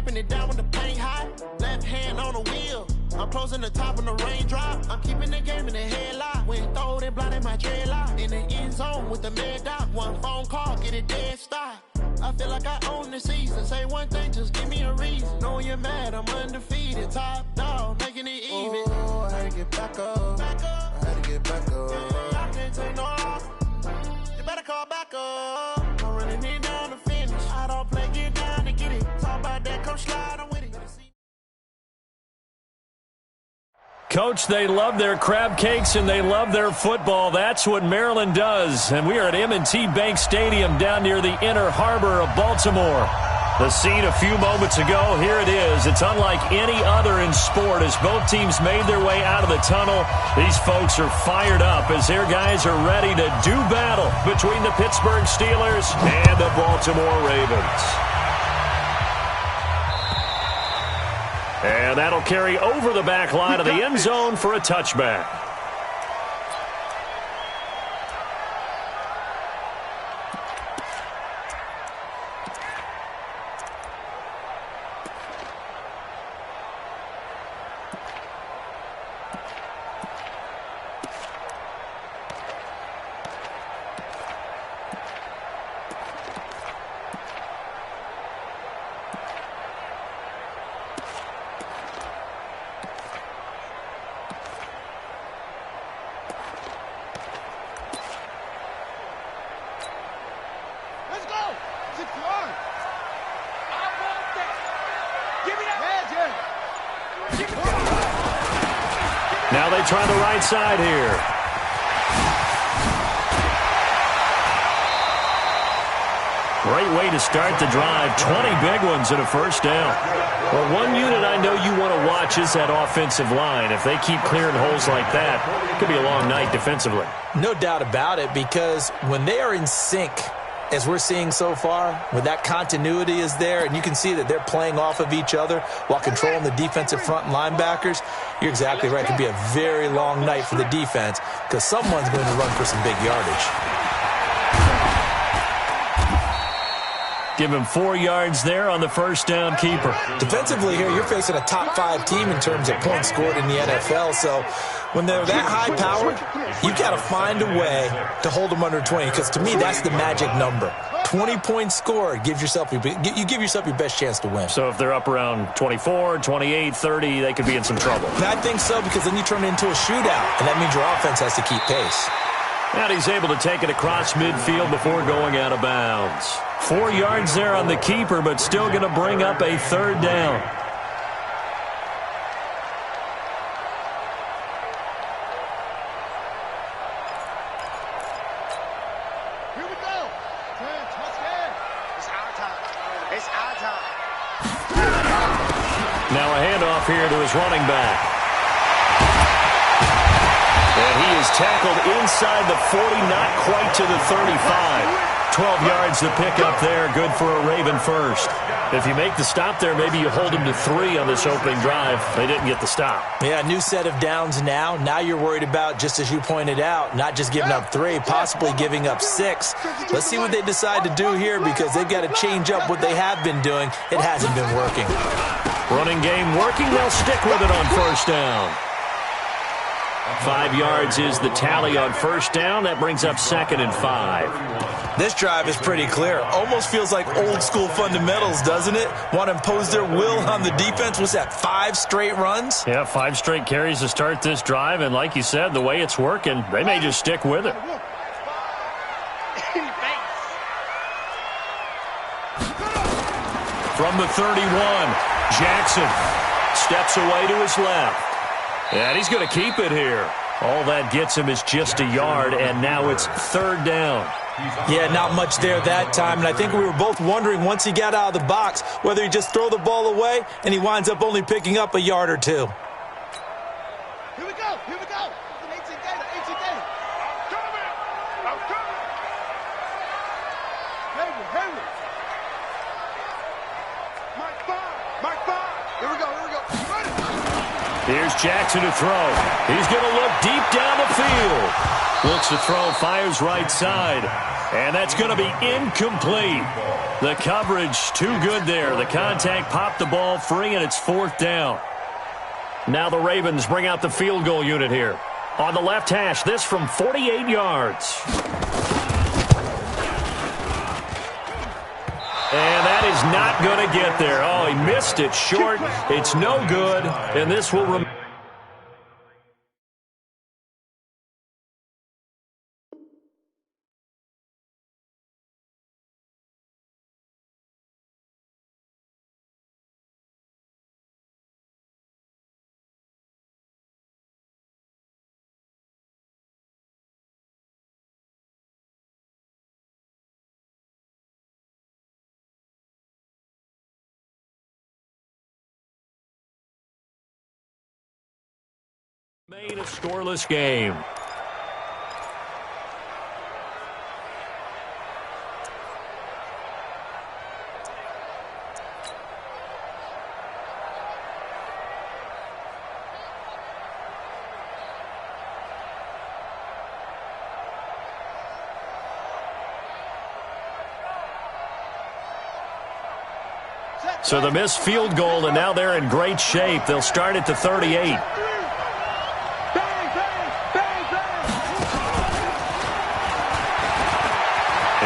wiping it down when the paint hot. Left hand on the wheel. I'm closing the top on the raindrop. I'm keeping the game in the headlock. When throwed and blinded my dreadlock. In the end zone with the mad dot. One phone call, get it dead stop. I feel like I own the season. Say one thing, just give me a reason. Knowing you're mad, I'm undefeated. Top dog, making it even. Oh, I had to get back up. I had to get back up. I can't take no loss. You better call back up. I'm running it down to finish. I don't play, get down to get it. Talk about that, come slide, I'm with it. Coach, they love their crab cakes and they love their football. That's what Maryland does. And we are at M&T Bank Stadium down near the Inner Harbor of Baltimore. The scene a few moments ago, here it is. It's unlike any other in sport as both teams made their way out of the tunnel. These folks are fired up as their guys are ready to do battle between the Pittsburgh Steelers and the Baltimore Ravens. And that'll carry over the back line of the end zone for a touchback. Now they try the right side here. Great way to start the drive. 20 big ones and a first down. Well, one unit I know you want to watch is that offensive line. If they keep clearing holes like that, it could be a long night defensively. No doubt about it, because when they are in sync, as we're seeing so far, when that continuity is there, and you can see that they're playing off of each other while controlling the defensive front and linebackers, you're exactly right. It could be a very long night for the defense because someone's going to run for some big yardage. Give him 4 yards there on the first down keeper. Defensively here, you're facing a top 5 team in terms of points scored in the NFL, so when they're that high-powered, you've got to find a way to hold them under 20, because to me, that's the magic number. 20 points scored, you give yourself your best chance to win. So if they're up around 24, 28, 30, they could be in some trouble. And I think so, because then you turn it into a shootout, and that means your offense has to keep pace. And he's able to take it across midfield before going out of bounds. 4 yards there on the keeper, but still going to bring up a third down. Here we go. It's our time. It's our time. Now a handoff here to his running back. And he is tackled inside the 40, not quite to the 35. 12 yards to pick up there, good for a Raven first. If you make the stop there, maybe you hold him to 3 on this opening drive. They didn't get the stop. Yeah, new set of downs now. Now you're worried about, just as you pointed out, not just giving up 3, possibly giving up 6. Let's see what they decide to do here, because they've got to change up what they have been doing. It hasn't been working. Running game working. They'll stick with it on first down. 5 yards is the tally on first down. That brings up 2nd and 5. This drive is pretty clear. Almost feels like old school fundamentals, doesn't it? Want to impose their will on the defense. What's that, 5 straight runs? Yeah, 5 straight carries to start this drive. And like you said, the way it's working, they may just stick with it. From the 31, Jackson steps away to his left. And he's going to keep it here. All that gets him is just a yard, and now it's 3rd down. Yeah, not much there that time, and I think we were both wondering once he got out of the box whether he'd just throw the ball away, and he winds up only picking up a yard or 2. Here we go. Here we go. 18 data. 18 data. I'm coming. Henry. Mike 5. Here we go. Ready? Here's Jackson to throw. He's going to look deep down the field. Looks to throw, fires right side. And that's going to be incomplete. The coverage too good there. The contact popped the ball free, and it's 4th down. Now the Ravens bring out the field goal unit here. On the left hash, this from 48 yards. And that is not going to get there. Oh, he missed it short. It's no good, and this will remain. Made a scoreless game. So the missed field goal, and now they're in great shape. They'll start at the 38.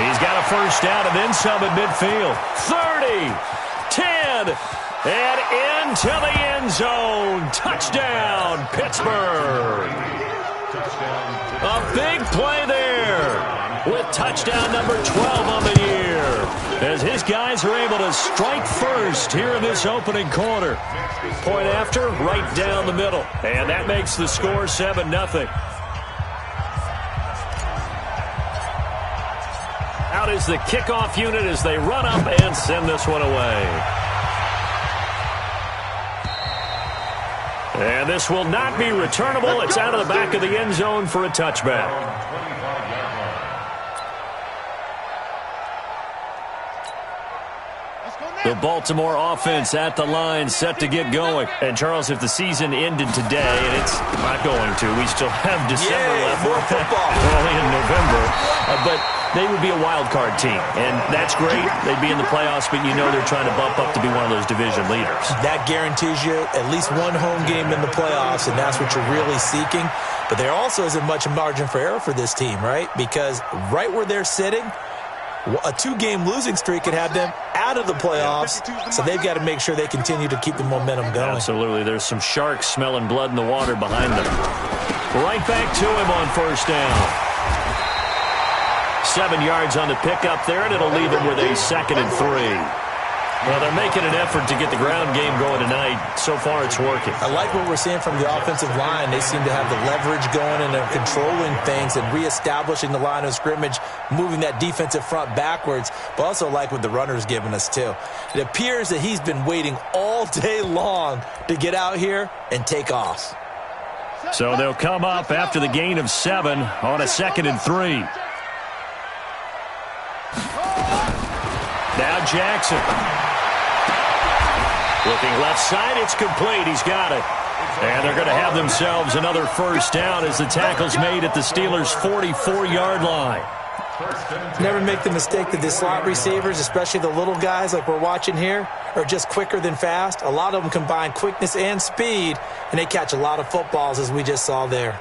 He's got a first down and then some at midfield. 30, 10, and into the end zone. Touchdown, Pittsburgh. A big play there with touchdown number 12 on the year, as his guys are able to strike first here in this opening quarter. Point after, right down the middle, and that makes the score 7-0. Out is the kickoff unit as they run up and send this one away. And this will not be returnable. It's out of the back of the end zone for a touchback. The Baltimore offense at the line, set to get going. And, Charles, if the season ended today, and it's not going to, we still have December left. More football. Early in November. But they would be a wild card team, and that's great. They'd be in the playoffs, but you know they're trying to bump up to be one of those division leaders. That guarantees you at least one home game in the playoffs, and that's what you're really seeking. But there also isn't much margin for error for this team, right? Because right where they're sitting, a 2-game losing streak could have them out of the playoffs, so they've got to make sure they continue to keep the momentum going. Absolutely. There's some sharks smelling blood in the water behind them. Right back to him on first down. 7 yards on the pickup there, and it'll leave him with a 2nd and 3. Well, they're making an effort to get the ground game going tonight. So far, it's working. I like what we're seeing from the offensive line. They seem to have the leverage going, and they're controlling things and reestablishing the line of scrimmage, moving that defensive front backwards, but also like what the runner's giving us, too. It appears that he's been waiting all day long to get out here and take off. So they'll come up after the gain of 7 on a 2nd and 3. Now Jackson. Looking left side, it's complete. He's got it. And they're going to have themselves another first down as the tackle's made at the Steelers' 44-yard line. Never make the mistake that the slot receivers, especially the little guys like we're watching here, are just quicker than fast. A lot of them combine quickness and speed, and they catch a lot of footballs, as we just saw there.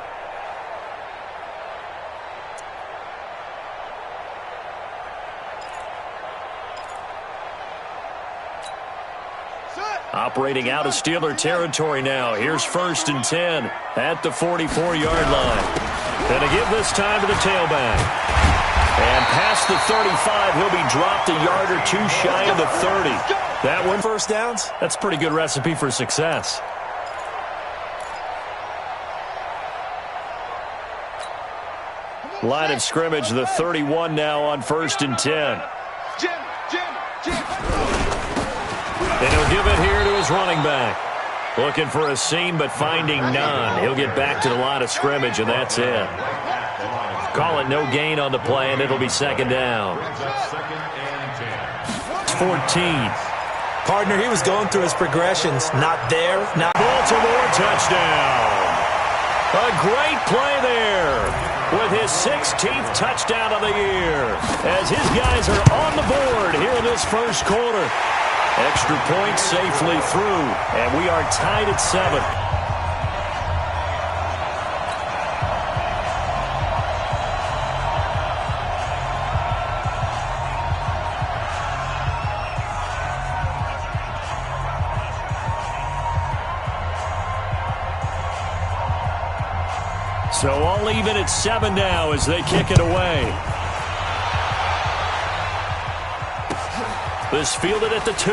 Operating out of Steeler territory now. Here's 1st and 10 at the 44-yard line. And to give this time to the tailback. And past the 35, he'll be dropped a yard or two shy of the 30. That one, first downs? That's a pretty good recipe for success. Line of scrimmage, the 31 now on 1st and 10. And he'll give it here to his running back. Looking for a seam, but finding none. He'll get back to the line of scrimmage, and that's it. Call it no gain on the play, and it'll be 2nd down. It's 14. Partner, he was going through his progressions. Not there. Not Baltimore touchdown. A great play there with his 16th touchdown of the year as his guys are on the board here in this first quarter. Extra point safely through, and we are tied at 7. So all even at 7 now as they kick it away. This fielded at the 2.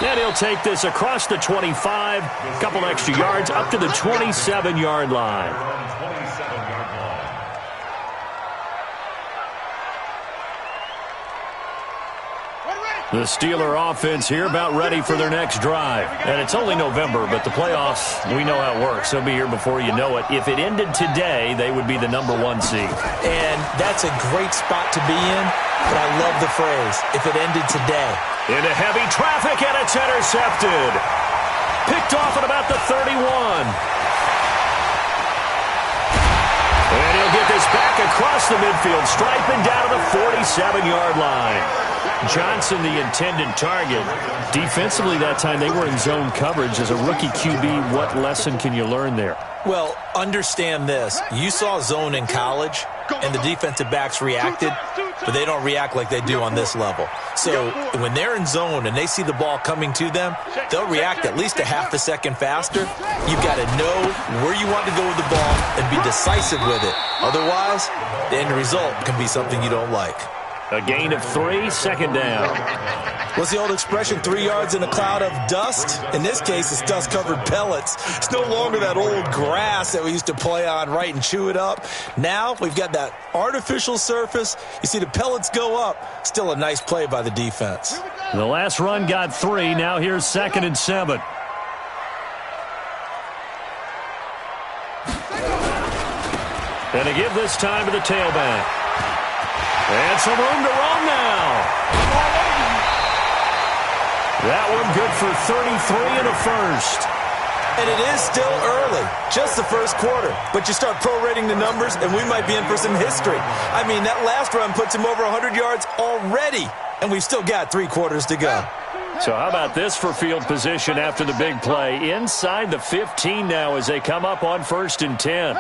And he'll take this across the 25. A couple extra yards up to the 27-yard line. The Steeler offense here about ready for their next drive. And it's only November, but the playoffs, we know how it works. They'll be here before you know it. If it ended today, they would be the number 1 seed. And that's a great spot to be in, but I love the phrase, if it ended today. Into heavy traffic, and it's intercepted. Picked off at about the 31. And he'll get this back across the midfield, striping down to the 47-yard line. Johnson, the intended target. Defensively that time, they were in zone coverage. As a rookie QB, what lesson can you learn there? Well, understand this. You saw zone in college, and the defensive backs reacted, but they don't react like they do on this level. So when they're in zone and they see the ball coming to them, they'll react at least a half a second faster. You've got to know where you want to go with the ball and be decisive with it. Otherwise, the end result can be something you don't like. A gain of 3, second down. What's the old expression, 3 yards in a cloud of dust? In this case, it's dust-covered pellets. It's no longer that old grass that we used to play on, right, and chew it up. Now we've got that artificial surface. You see the pellets go up. Still a nice play by the defense. The last run got 3. Now here's 2nd and 7. And to give this time to the tailback. And some room to roam now. That one good for 33 and a first. And it is still early, just the first quarter. But you start prorating the numbers, and we might be in for some history. I mean, that last run puts him over 100 yards already, and we've still got 3 quarters to go. So how about this for field position after the big play? Inside the 15 now as they come up on 1st and 10.